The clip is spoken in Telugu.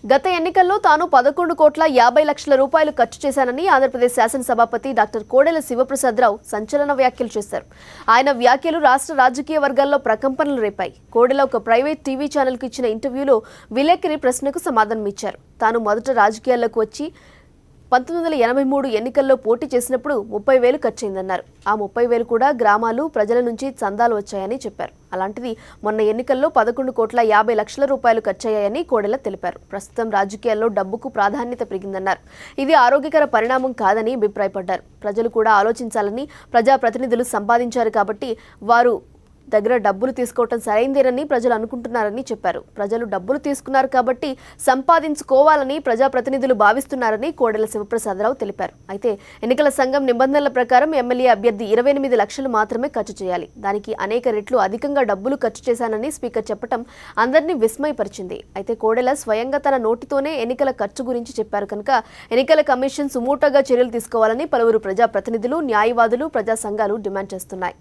గత ఎన్నికల్లో తాను 11,50,00,000 రూపాయలు ఖర్చు చేశానని ఆంధ్రప్రదేశ్ శాసనసభాపతి డాక్టర్ కోడెల శివప్రసాదరావు సంచలన వ్యాఖ్యలు చేశారు. ఆయన వ్యాఖ్యలు రాష్ట్ర రాజకీయ వర్గాల్లో ప్రకంపనలు రేపాయి. కోడెల ఒక ప్రైవేట్ టీవీ ఛానల్కు ఇచ్చిన ఇంటర్వ్యూలో విలేకరి ప్రశ్నకు సమాధానమిచ్చారు. తాను మొదట రాజకీయాల్లోకి వచ్చి 1983 ఎన్నికల్లో పోటీ చేసినప్పుడు 30,000 ఖర్చయిందన్నారు. ఆ 30,000 కూడా గ్రామాలు, ప్రజల నుంచి చందాలు వచ్చాయని చెప్పారు. అలాంటిది మొన్న ఎన్నికల్లో 11,50,00,000 రూపాయలు ఖర్చయ్యాయని కోడెల తెలిపారు. ప్రస్తుతం రాజకీయాల్లో డబ్బుకు ప్రాధాన్యత పెరిగిందన్నారు. ఇది ఆరోగ్యకర పరిణామం కాదని అభిప్రాయపడ్డారు. ప్రజలు కూడా ఆలోచించాలని, ప్రజాప్రతినిధులు సంపాదించారు కాబట్టి వారు దగ్గర డబ్బులు తీసుకోవటం సరైందేనని ప్రజలు అనుకుంటున్నారని చెప్పారు. ప్రజలు డబ్బులు తీసుకున్నారు కాబట్టి సంపాదించుకోవాలని ప్రజాప్రతినిధులు భావిస్తున్నారని కోడెల శివప్రసాదరావు తెలిపారు. అయితే ఎన్నికల సంఘం నిబంధనల ప్రకారం ఎమ్మెల్యే అభ్యర్థి 28 లక్షలు మాత్రమే ఖర్చు చేయాలి. దానికి అనేక రెట్లు అధికంగా డబ్బులు ఖర్చు చేశానని స్పీకర్ చెప్పడం అందరినీ విస్మయపరిచింది. అయితే కోడెల స్వయంగా తన నోటితోనే ఎన్నికల ఖర్చు గురించి చెప్పారు కనుక ఎన్నికల కమిషన్ సుమోటోగా చర్యలు తీసుకోవాలని పలువురు ప్రజాప్రతినిధులు, న్యాయవాదులు, ప్రజా సంఘాలు డిమాండ్ చేస్తున్నాయి.